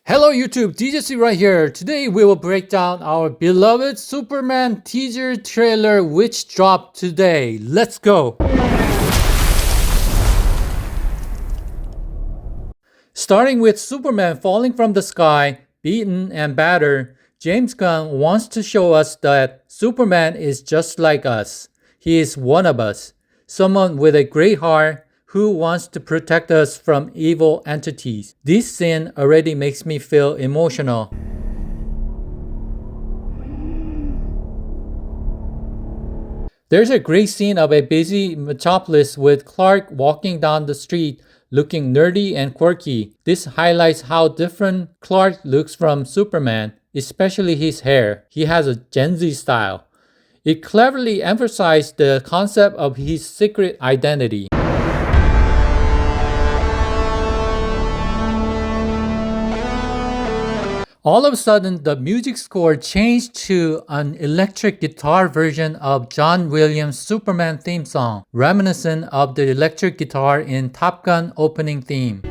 Hello YouTube, DJC right here. Today we will break down our beloved Superman teaser trailer which dropped today. Let's go! Starting with Superman falling from the sky, beaten and battered, James Gunn wants to show us that Superman is just like us. He is one of us, someone with a great heart who wants to protect us from evil entities. This scene already makes me feel emotional. There's a great scene of a busy metropolis with Clark walking down the street looking nerdy and quirky. This highlights how different Clark looks from Superman, especially his hair. He has a Gen Z style. It cleverly emphasized the concept of his secret identity. All of a sudden, the music score changed to an electric guitar version of John Williams' Superman theme song, reminiscent of the electric guitar in Top Gun opening theme.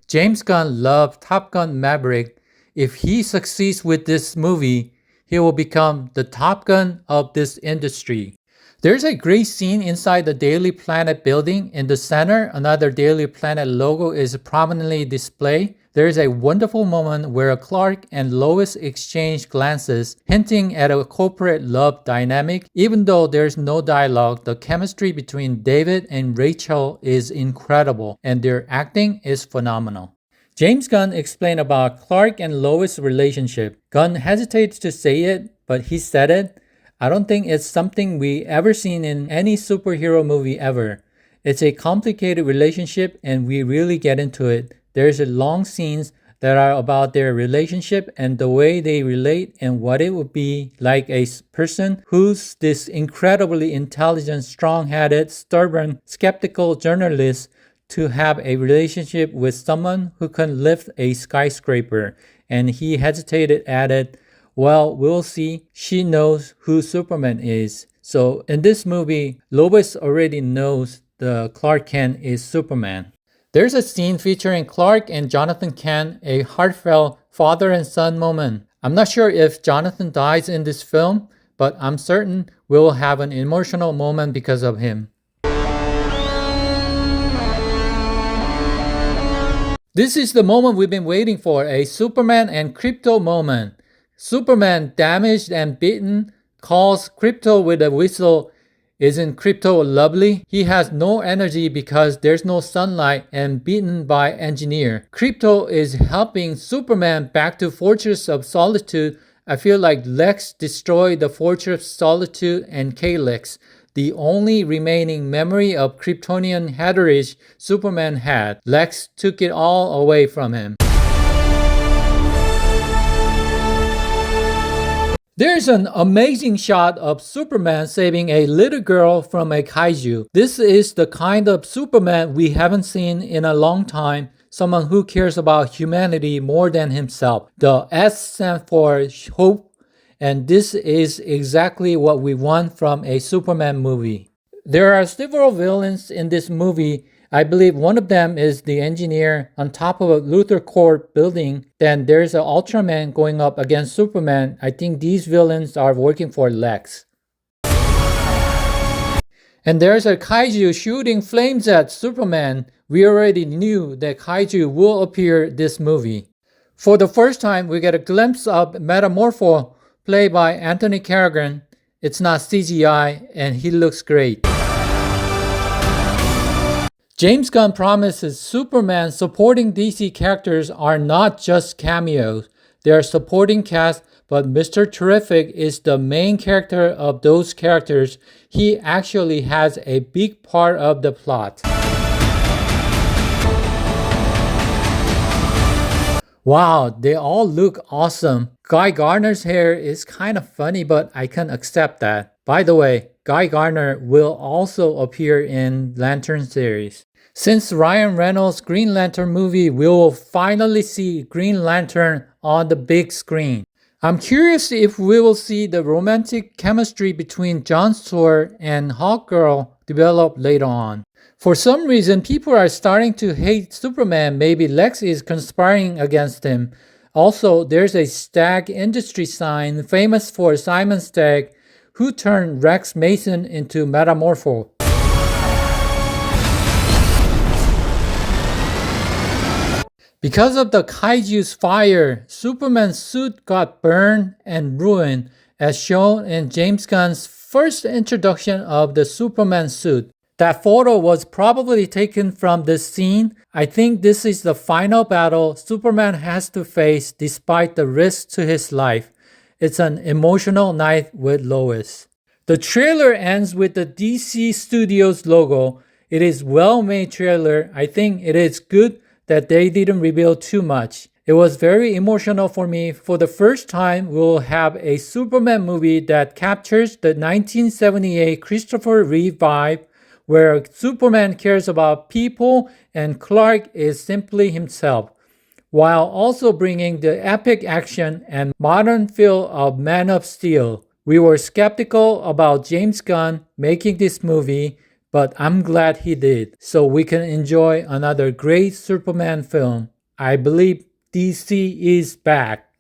James Gunn loved Top Gun Maverick. If he succeeds with this movie, he will become the Top Gun of this industry. There's a great scene inside the Daily Planet building. In the center, another Daily Planet logo is prominently displayed. There is a wonderful moment where Clark and Lois exchange glances, hinting at a corporate love dynamic. Even though there's no dialogue, the chemistry between David and Rachel is incredible, and their acting is phenomenal. James Gunn explained about Clark and Lois' relationship. Gunn hesitates to say it, but he said it. I don't think it's something we ever seen in any superhero movie ever. It's a complicated relationship and we really get into it. There's long scenes that are about their relationship and the way they relate and what it would be like a person who's this incredibly intelligent, strong-headed, stubborn, skeptical journalist to have a relationship with someone who can lift a skyscraper. And he hesitated at it. Well, we'll see. She knows who Superman is. So in this movie, Lois already knows the Clark Kent is Superman. There's a scene featuring Clark and Jonathan Kent, a heartfelt father and son moment. I'm not sure if Jonathan dies in this film, but I'm certain we'll have an emotional moment because of him. This is the moment we've been waiting for, a Superman and Krypto moment. Superman, damaged and beaten, calls Krypto with a whistle. Isn't Krypto lovely? He has no energy because there's no sunlight and beaten by Engineer. Krypto is helping Superman back to Fortress of Solitude. I feel like Lex destroyed the Fortress of Solitude and Kalex, the only remaining memory of Kryptonian heritage Superman had. Lex took it all away from him. There's an amazing shot of Superman saving a little girl from a kaiju. This is the kind of Superman we haven't seen in a long time. Someone who cares about humanity more than himself. The S stands for hope, and this is exactly what we want from a Superman movie. There are several villains in this movie. I believe one of them is the Engineer on top of a Luthor Corp building. Then there's an Ultraman going up against Superman. I think these villains are working for Lex. And there's a kaiju shooting flames at Superman. We already knew that kaiju will appear this movie. For the first time, we get a glimpse of Metamorpho, played by Anthony Carrigan. It's not CGI, and he looks great. James Gunn promises Superman supporting DC characters are not just cameos. They are supporting cast, but Mr. Terrific is the main character of those characters. He actually has a big part of the plot. Wow, they all look awesome. Guy Gardner's hair is kind of funny, but I can accept that. By the way, Guy Gardner will also appear in Lantern series. Since Ryan Reynolds' Green Lantern movie, we will finally see Green Lantern on the big screen. I'm curious if we will see the romantic chemistry between John Stewart and Hawkgirl develop later on. For some reason, people are starting to hate Superman. Maybe Lex is conspiring against him. Also, there's a Stag industry sign famous for Simon Stagg, who turned Rex Mason into Metamorpho. Because of the kaiju's fire, Superman's suit got burned and ruined, as shown in James Gunn's first introduction of the Superman suit. That photo was probably taken from this scene. I think this is the final battle Superman has to face despite the risk to his life. It's an emotional night with Lois. The trailer ends with the DC Studios logo. It is well-made trailer. I think it is good that they didn't reveal too much. It was very emotional for me. For the first time, we'll have a Superman movie that captures the 1978 Christopher Reeve vibe, where Superman cares about people and Clark is simply himself, while also bringing the epic action and modern feel of Man of Steel. We were skeptical about James Gunn making this movie, but I'm glad he did, so we can enjoy another great Superman film. I believe DC is back.